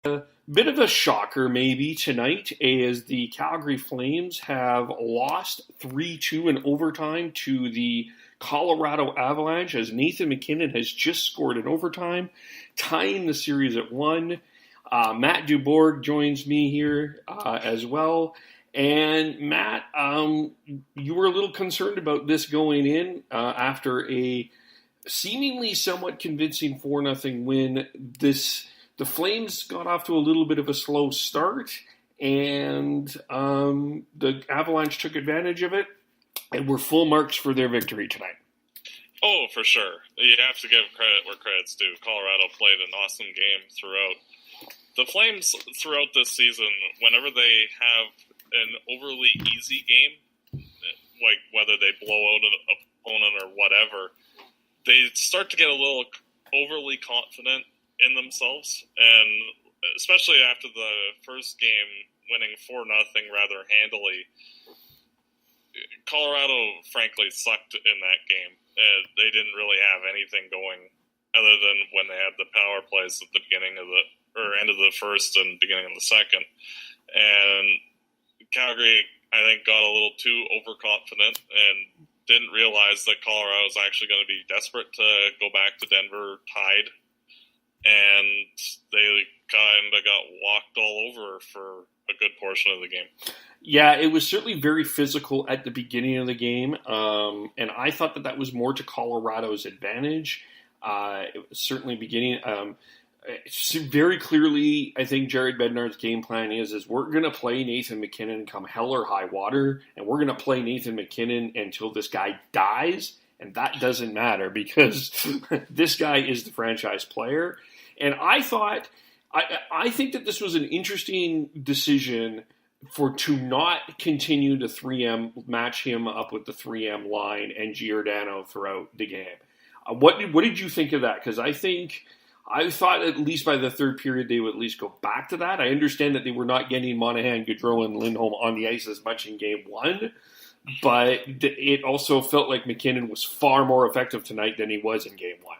Bit of a shocker maybe tonight as the Calgary Flames have lost 3-2 in overtime to the Colorado Avalanche as Nathan McKinnon has just scored in overtime, tying the series at 1. Matt Duborg joins me here as well. And Matt, you were a little concerned about this going in after a seemingly somewhat convincing 4-0 win. The Flames got off to a little bit of a slow start, and the Avalanche took advantage of it, and were full marks for their victory tonight. Oh, for sure. You have to give credit where credit's due. Colorado played an awesome game throughout. The Flames, throughout this season, whenever they have an overly easy game, like whether they blow out an opponent or whatever, they start to get a little overly confident in themselves, and especially after the first game winning 4-0 rather handily. Colorado, frankly, sucked in that game. They didn't really have anything going other than when they had the power plays at the beginning of end of the first and beginning of the second. And Calgary, I think, got a little too overconfident and didn't realize that Colorado was actually going to be desperate to go back to Denver tied. And they kind of got walked all over for a good portion of the game. Yeah, it was certainly very physical at the beginning of the game, and I thought that was more to Colorado's advantage. It was certainly beginning. Very clearly, I think Jared Bednar's game plan is we're going to play Nathan McKinnon come hell or high water, and we're going to play Nathan McKinnon until this guy dies. And that doesn't matter because this guy is the franchise player. And I think that this was an interesting decision to not continue to 3M, match him up with the 3M line and Giordano throughout the game. What did you think of that? Because I thought at least by the third period they would at least go back to that. I understand that they were not getting Monahan, Gaudreau, and Lindholm on the ice as much in game one. But it also felt like McKinnon was far more effective tonight than he was in game one.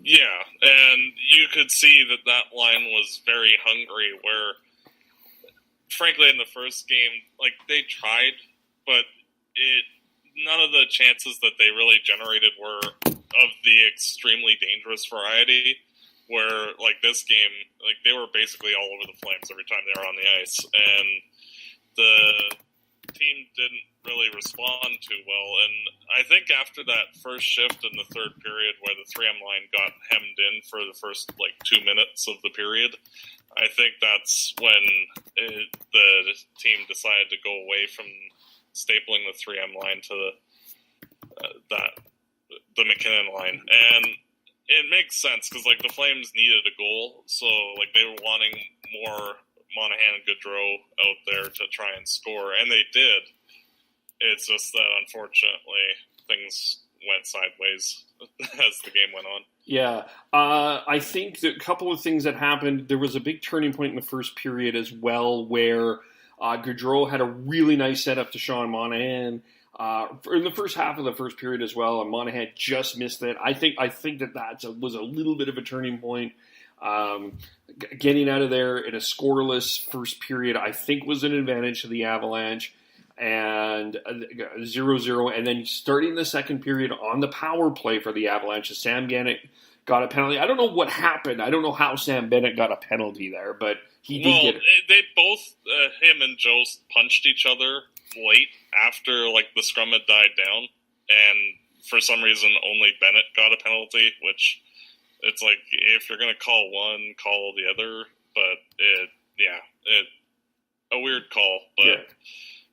Yeah, and you could see that line was very hungry, where, frankly, in the first game, like, they tried, but none of the chances that they really generated were of the extremely dangerous variety, where, like, this game, like, they were basically all over the Flames every time they were on the ice, and the team didn't really respond too well. And I think after that first shift in the third period where the 3M line got hemmed in for the first 2 minutes of the period, I think that's when the team decided to go away from stapling the 3M line to the McKinnon line. And it makes sense because the Flames needed a goal, so they were wanting more Monahan and Gaudreau out there to try and score, and they did. It's just that, unfortunately, things went sideways as the game went on. Yeah. I think that a couple of things that happened. There was a big turning point in the first period as well where Gaudreau had a really nice setup to Sean Monahan in the first half of the first period as well, and Monahan just missed it. I think that was a little bit of a turning point. Getting out of there in a scoreless first period, I think, was an advantage to the Avalanche. And 0-0, and then starting the second period on the power play for the Avalanche, Sam Bennett got a penalty. I don't know what happened. I don't know how Sam Bennett got a penalty there, but he did get it. They both, him and Joe, punched each other late after the scrum had died down, and for some reason only Bennett got a penalty, which it's if you're going to call one, call the other, but a weird call, but... Yeah.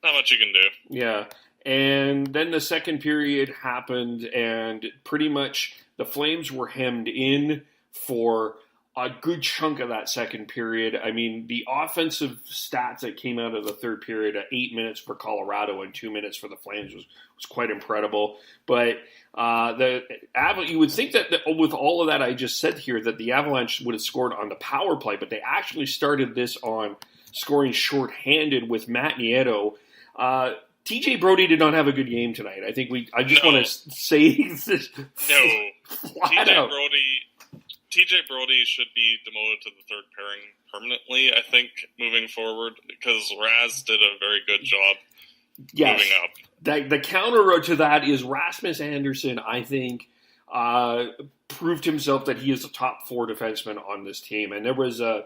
Not much you can do. Yeah. And then the second period happened, and pretty much the Flames were hemmed in for a good chunk of that second period. I mean, the offensive stats that came out of the third period at 8 minutes for Colorado and 2 minutes for the Flames was quite incredible. But you would think that with all of that I just said here, that the Avalanche would have scored on the power play, but they actually started this on scoring shorthanded with Matt Nieto. TJ Brody did not have a good game tonight. I just want to say this flat out. TJ Brody should be demoted to the third pairing permanently, I think, moving forward, because Raz did a very good job moving up. The counter to that is Rasmus Andersson, I think, proved himself that he is a top 4 defenseman on this team. And there was a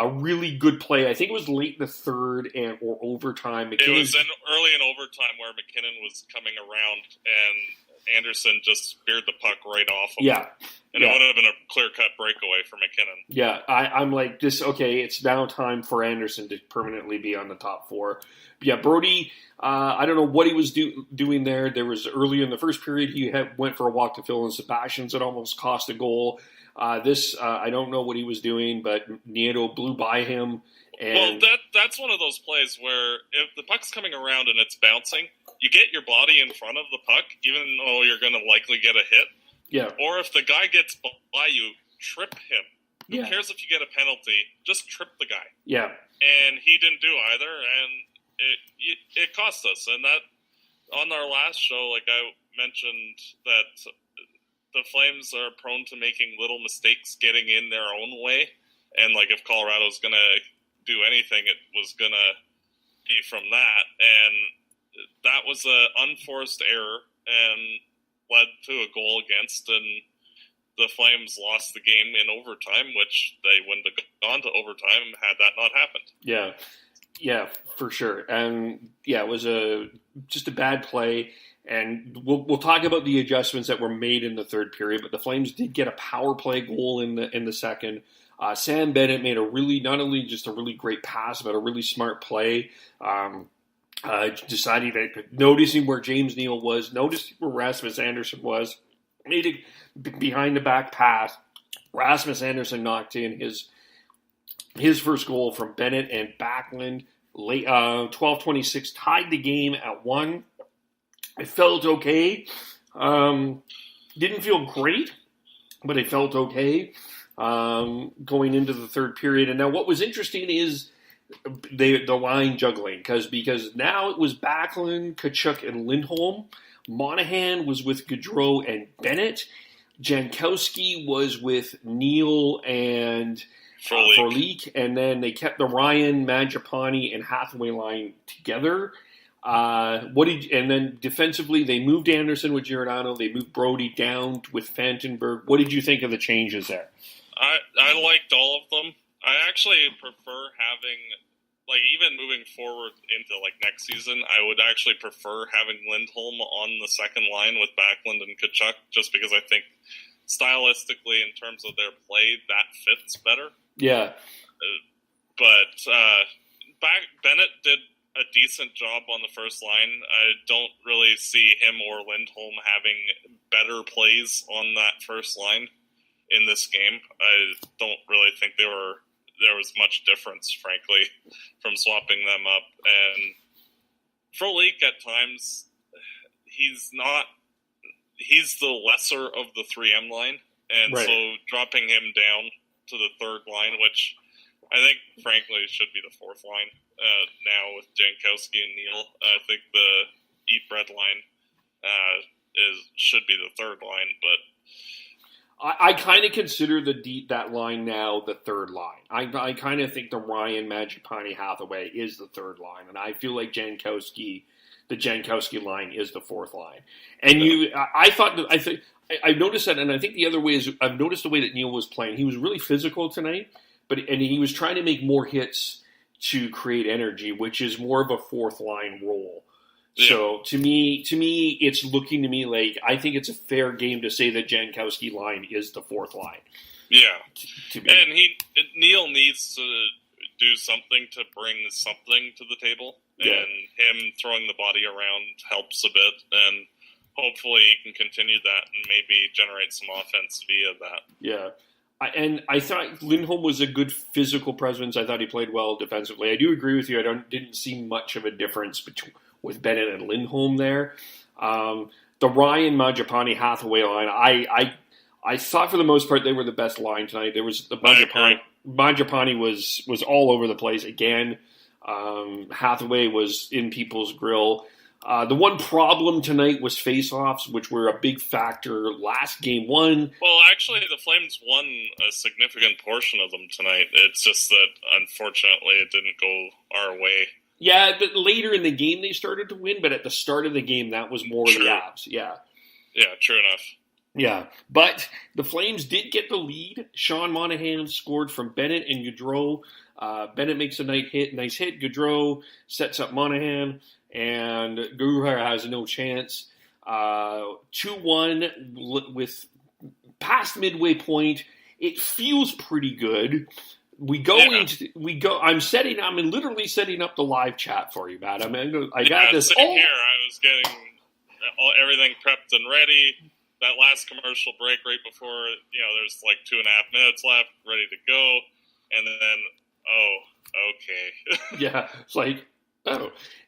really good play. I think it was late in the third or overtime. It was early in overtime where McKinnon was coming around and Anderson just speared the puck right off him. Yeah. And it would have been a clear-cut breakaway for McKinnon. Yeah, I'm like, it's now time for Anderson to permanently be on the top 4. But yeah, Brody, I don't know what he was doing there. There was early in the first period, he went for a walk to Phil and Sebastian's. It almost cost a goal. I don't know what he was doing, but Nieto blew by him. And that's one of those plays where if the puck's coming around and it's bouncing, you get your body in front of the puck, even though you're going to likely get a hit. Yeah. Or if the guy gets by you, trip him. Who cares if you get a penalty? Just trip the guy. Yeah. And he didn't do either, and it cost us. And that on our last show, like I mentioned, that the Flames are prone to making little mistakes getting in their own way. And like if Colorado's going to do anything, it was going to be from that. And that was an unforced error and led to a goal against, and the Flames lost the game in overtime, which they wouldn't have gone to overtime had that not happened. Yeah, for sure. And it was just a bad play. And we'll talk about the adjustments that were made in the third period, but the Flames did get a power play goal in the second. Sam Bennett made not only just a really great pass, but a really smart play. Deciding that, noticing where James Neal was, noticing where Rasmus Andersson was, made a behind the back pass. Rasmus Andersson knocked in his first goal from Bennett and Backlund. 12:26 tied the game at 1. I felt okay. Didn't feel great, but it felt okay going into the third period. And now what was interesting is the line juggling, because now it was Backlund, Tkachuk, and Lindholm. Monahan was with Gaudreau and Bennett. Jankowski was with Neal and Frolik. And then they kept the Ryan, Mangiapane, and Hathaway line together. And then defensively, they moved Anderson with Giordano. They moved Brody down with Fantenberg. What did you think of the changes there? I liked all of them. I actually prefer having, like, even moving forward into, like, next season, I would actually prefer having Lindholm on the second line with Backlund and Tkachuk, just because I think stylistically, in terms of their play, that fits better. Yeah. But Bennett did a decent job on the first line. I don't really see him or Lindholm having better plays on that first line in this game. I don't really think there was much difference, frankly, from swapping them up. And Frolik, at times, he's the lesser of the 3M line. And right. So dropping him down to the third line, which I think, frankly, should be the fourth line now with Jankowski and Neal. I think the Eat Bread line should be the third line, but I kind of consider that line now the third line. I kind of think the Ryan, Mangiapane, Hathaway is the third line, and I feel like the Jankowski line is the fourth line. And I noticed that, and I think the other way is I've noticed the way that Neal was playing. He was really physical tonight, and he was trying to make more hits to create energy, which is more of a fourth line role. Yeah. So to me, it's looking to me like I think it's a fair game to say that Jankowski line is the fourth line. Yeah, and Neal needs to do something to bring something to the table, and him throwing the body around helps a bit, and hopefully he can continue that and maybe generate some offense via that. Yeah. I thought Lindholm was a good physical presence. I thought he played well defensively. I do agree with you. I didn't see much of a difference with Bennett and Lindholm there. The Ryan, Mangiapane, Hathaway line, I thought for the most part they were the best line tonight. There was the Mangiapane was all over the place again. Hathaway was in people's grill. The one problem tonight was face-offs, which were a big factor last game one. Well, actually, the Flames won a significant portion of them tonight. It's just that, unfortunately, it didn't go our way. Yeah, but later in the game they started to win, but at the start of the game, that was more the Avs. Yeah. Yeah, true enough. Yeah, but the Flames did get the lead. Sean Monahan scored from Bennett and Gaudreau. Bennett makes a nice hit. Gaudreau sets up Monahan, and Gaudreau has no chance. 2-1 with past midway point. It feels pretty good. I'm literally setting up the live chat for you, Matt. I got this. Sitting here, I was getting everything prepped and ready. That last commercial break right before, there's like 2.5 minutes left, ready to go, and then, okay. Yeah, it's like,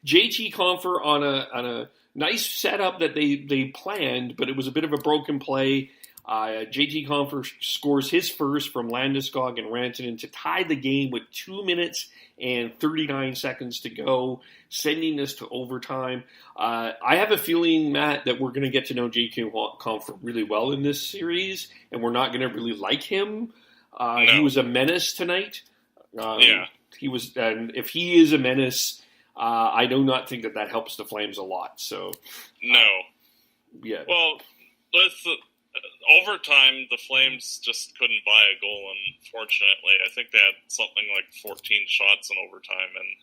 JT Compher on a nice setup that they planned, but it was a bit of a broken play. JT Compher scores his first from Landeskog and Rantanen to tie the game with 2 minutes and 39 seconds to go, sending this to overtime. I have a feeling, Matt, that we're going to get to know JT Compher really well in this series, and we're not going to really like him. No. He was a menace tonight. He was, and if he is a menace, I do not think that helps the Flames a lot. So, no. Yeah. Well, overtime, the Flames just couldn't buy a goal, unfortunately. I think they had something like 14 shots in overtime, and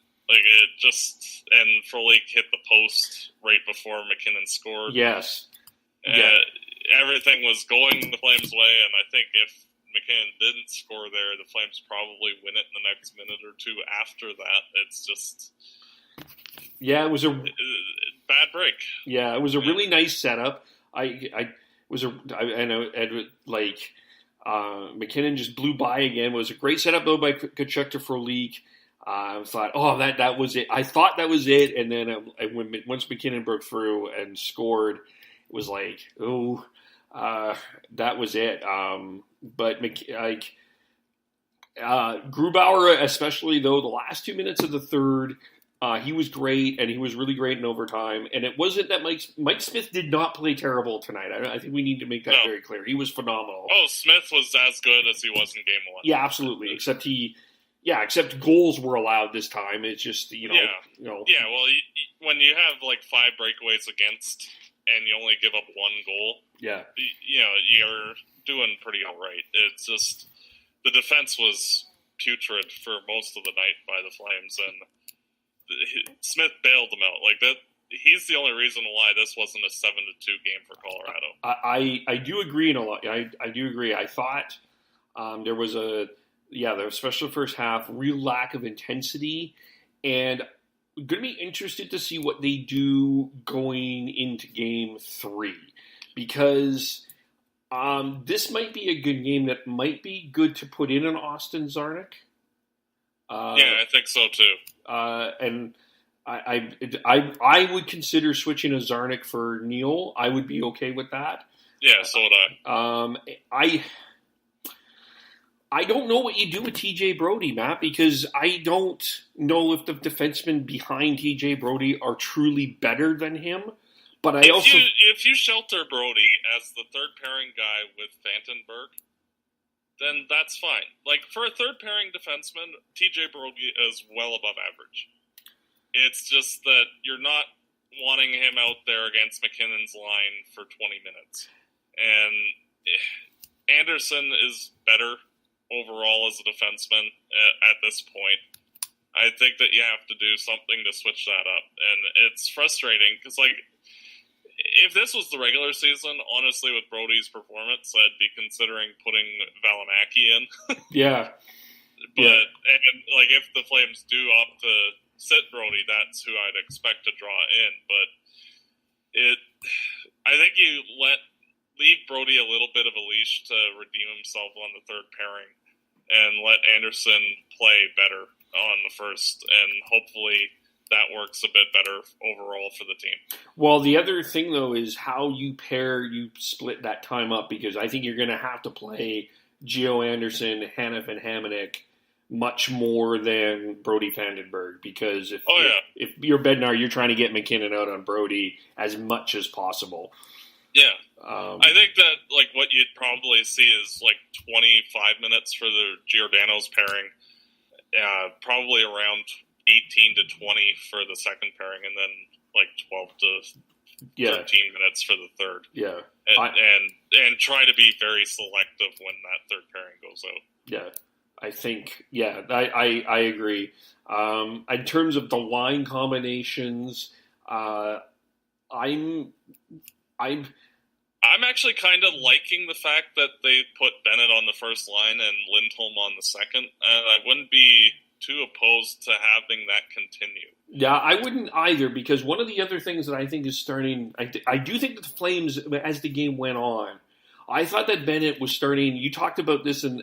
Frolik hit the post right before McKinnon scored. Yes. Everything was going the Flames' way, and I think if McKinnon didn't score there, the Flames probably win it in the next minute or two after that. It's just... Yeah, it was a bad break. Yeah, it was a really nice setup. McKinnon just blew by again. It was a great setup though by Tkachuk to Frolik. I thought, that was it. I thought that was it, and then once McKinnon broke through and scored, it was like, that was it. But Grubauer, especially though, the last 2 minutes of the third. He was great, and he was really great in overtime. And it wasn't that Mike Smith did not play terrible tonight. I think we need to make that very clear. He was phenomenal. Oh, Smith was as good as he was in Game 1. Yeah, absolutely. Except goals were allowed this time. It's just, Yeah, well, when you have like 5 breakaways against, and you only give up 1 goal, you're doing pretty all right. It's just the defense was putrid for most of the night by the Flames, and Smith bailed them out like that. He's the only reason why this wasn't a 7-2 game for Colorado. I do agree in a lot. I do agree. I thought there was especially the first half, real lack of intensity, and going to be interested to see what they do going into Game 3, because this might be a good game that might be good to put in an Austin Czarnik. I think so too. And I would consider switching a Czarnik for Neal. I would be okay with that. Yeah, so would I. I don't know what you do with TJ Brody, Matt, because I don't know if the defensemen behind TJ Brody are truly better than him. But if you shelter Brody as the third pairing guy with Vandenberg, then that's fine. Like, for a third-pairing defenseman, TJ Brody is well above average. It's just that you're not wanting him out there against McKinnon's line for 20 minutes. And Anderson is better overall as a defenseman at this point. I think that you have to do something to switch that up. And it's frustrating, because, if this was the regular season, honestly, with Brody's performance, I'd be considering putting Valimaki in. Yeah. But, if the Flames do opt to sit Brody, that's who I'd expect to draw in. But I think you leave Brody a little bit of a leash to redeem himself on the third pairing, and let Anderson play better on the first, and hopefully that works a bit better overall for the team. Well, the other thing, though, is how you split that time up, because I think you're going to have to play Gio Anderson, Hanif, and Hamonic much more than Brody Vandenberg, because if you're Bednar, you're trying to get McKinnon out on Brody as much as possible. Yeah. I think that like what you'd probably see is like 25 minutes for the Giordano's pairing, probably around 18 to 20 for the second pairing, and then like 12 to 13 minutes for the third. Yeah. And try to be very selective when that third pairing goes out. Yeah. I think, I agree. In terms of the line combinations, I'm actually kind of liking the fact that they put Bennett on the first line and Lindholm on the second, and I wouldn't be too opposed to having that continue. Yeah, I wouldn't either, because one of the other things that I think is starting, I do think that the Flames, as the game went on, I thought that Bennett was starting. You talked about this in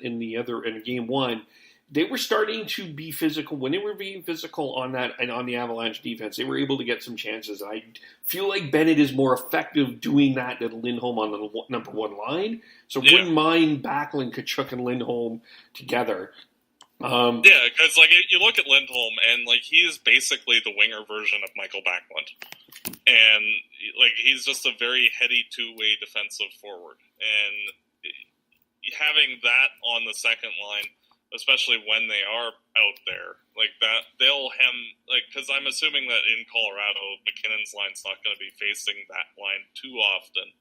game one. They were starting to be physical. When they were being physical on that and on the Avalanche defense, they were able to get some chances. I feel like Bennett is more effective doing that than Lindholm on the number one line. So wouldn't mind battling Tkachuk and Lindholm together. Because like you look at Lindholm and like he is basically the winger version of Michael Backlund, and like he's just a very heady two-way defensive forward, and having that on the second line, especially when they are out there like that, they'll because I'm assuming that in Colorado, McKinnon's line's not going to be facing that line too often,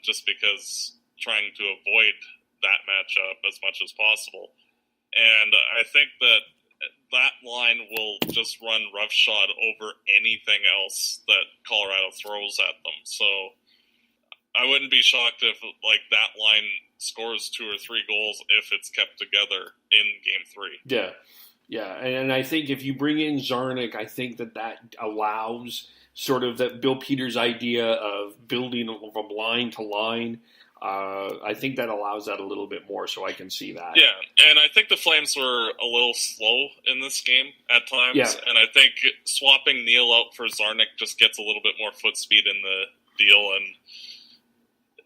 just because trying to avoid that matchup as much as possible. And I think that line will just run roughshod over anything else that Colorado throws at them. So I wouldn't be shocked if like that line scores 2 or 3 goals if it's kept together in Game 3. Yeah, and I think if you bring in Zarnik, I think that allows sort of that Bill Peters idea of building from line to line. I think that allows that a little bit more, so I can see that. Yeah, and I think the Flames were a little slow in this game at times, and I think swapping Neal out for Zarnik just gets a little bit more foot speed in the deal, and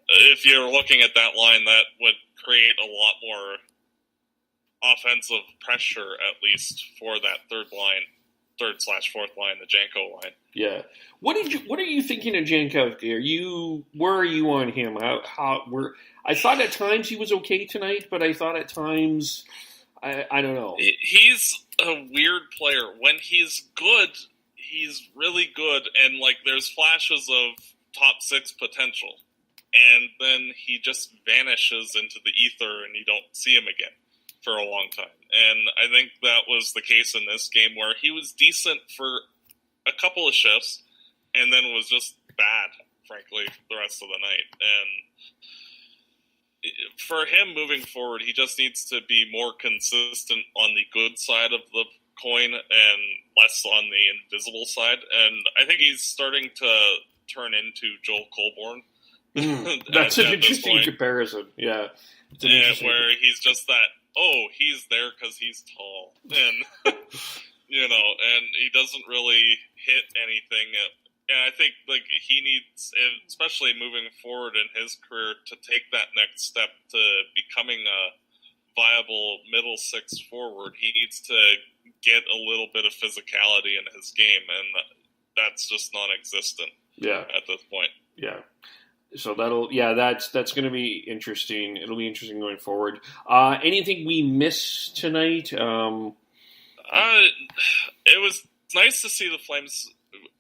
if you're looking at that line, that would create a lot more offensive pressure, at least for that third/fourth line, the Janko line. Yeah. What are you thinking of Janko? Where are you on him? I thought at times he was okay tonight, but I thought at times I don't know. He's a weird player. When he's good, he's really good, and like there's flashes of top 6 potential, and then he just vanishes into the ether, and you don't see him again for a long time. And I think that was the case in this game, where he was decent for a couple of shifts and then was just bad, frankly, the rest of the night. And for him moving forward, he just needs to be more consistent on the good side of the coin and less on the invisible side. And I think he's starting to turn into Joel Colborne. That's an interesting comparison. Yeah. Where he's just that, he's there because he's tall. And, and he doesn't really hit anything. And I think like he needs, especially moving forward in his career, to take that next step to becoming a viable middle 6 forward. He needs to get a little bit of physicality in his game, and that's just non-existent at this point. Yeah. So that's going to be interesting. It'll be interesting going forward. Anything we missed tonight? It was nice to see the Flames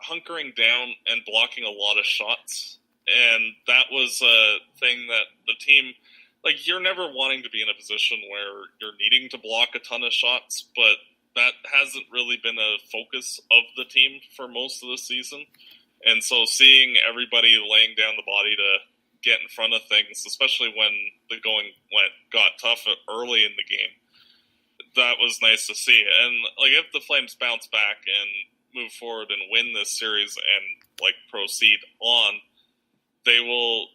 hunkering down and blocking a lot of shots. And that was a thing that the team, like, you're never wanting to be in a position where you're needing to block a ton of shots, but that hasn't really been a focus of the team for most of the season. And so seeing everybody laying down the body to get in front of things, especially when the going got tough early in the game, that was nice to see. And like if the Flames bounce back and move forward and win this series and like proceed on, they will,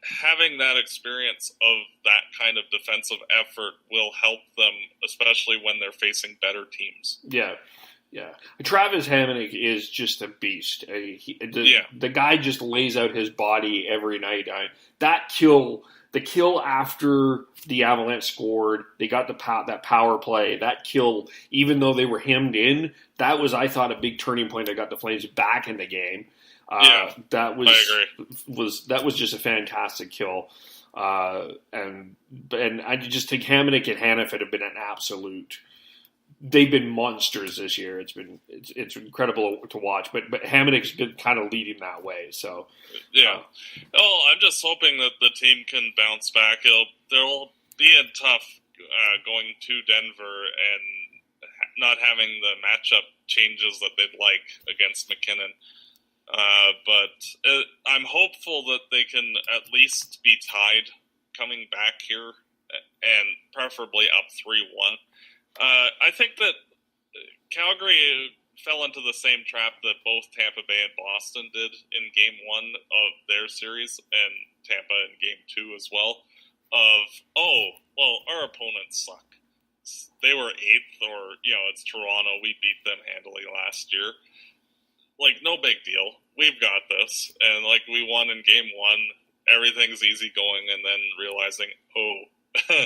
having that experience of that kind of defensive effort will help them, especially when they're facing better teams. Yeah. Travis Hamonic is just a beast. The guy just lays out his body every night. That kill the kill after the Avalanche scored, they got that power play, that kill, even though they were hemmed in, that was, I thought, a big turning point that got the Flames back in the game. That was just a fantastic kill. And I just think Hamonic and Hannaford have been an absolute. They've been monsters this year. It's incredible to watch. But Hamonic's been kind of leading that way. So I'm just hoping that the team can bounce back. They'll be tough going to Denver and not having the matchup changes that they'd like against McKinnon. But I'm hopeful that they can at least be tied coming back here, and preferably up 3-1. I think that Calgary fell into the same trap that both Tampa Bay and Boston did in Game 1 of their series, and Tampa in Game 2 as well, our opponents suck. They were 8th, or, it's Toronto. We beat them handily last year. No big deal. We've got this. And, we won in Game 1. Everything's easy going, and then realizing,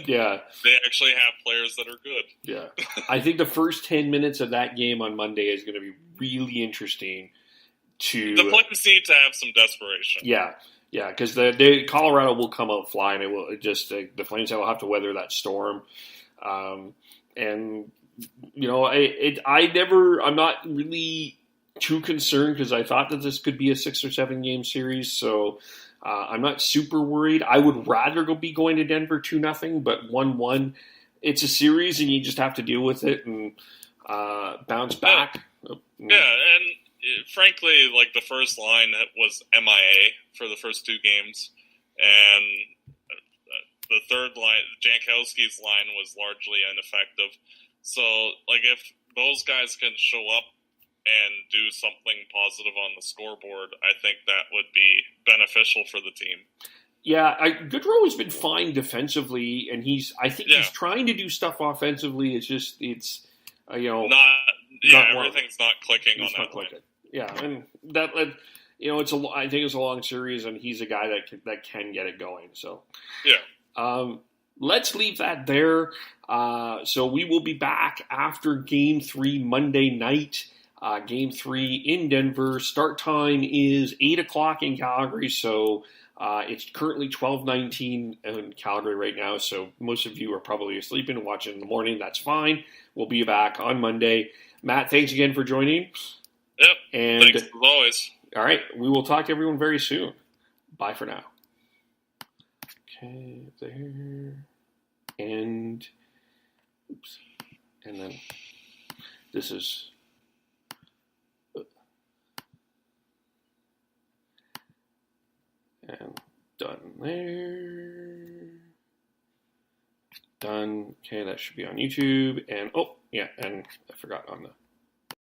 yeah, they actually have players that are good. Yeah. I think the first 10 minutes of that game on Monday is going to be really interesting. The Flames need to have some desperation. Yeah, because the Colorado will come out flying. It will the Flames will have to weather that storm. I'm not really too concerned because I thought that this could be a 6 or 7 game series, so I'm not super worried. I would rather be going to Denver 2-0, but 1-1, it's a series and you just have to deal with it and bounce back. Yeah, and frankly, the first line was MIA for the first 2 games, and the third line, Jankowski's line, was largely ineffective. So, if those guys can show up and do something positive on the scoreboard, I think that would be beneficial for the team. Yeah, Goodrow has been fine defensively, and he's trying to do stuff offensively. Everything's not clicking on that line. Yeah, and that I think it's a long series, and he's a guy that can get it going. So let's leave that there. So we will be back after Game 3 Monday night. Game 3 in Denver. Start time is 8 o'clock in Calgary, so it's currently 12:19 in Calgary right now, so most of you are probably asleep and watching in the morning. That's fine. We'll be back on Monday. Matt, thanks again for joining. Yep, and thanks as always. All right, we will talk to everyone very soon. Bye for now. Okay, there. And then this is... And done there. Done. Okay, that should be on YouTube. And, and I forgot on the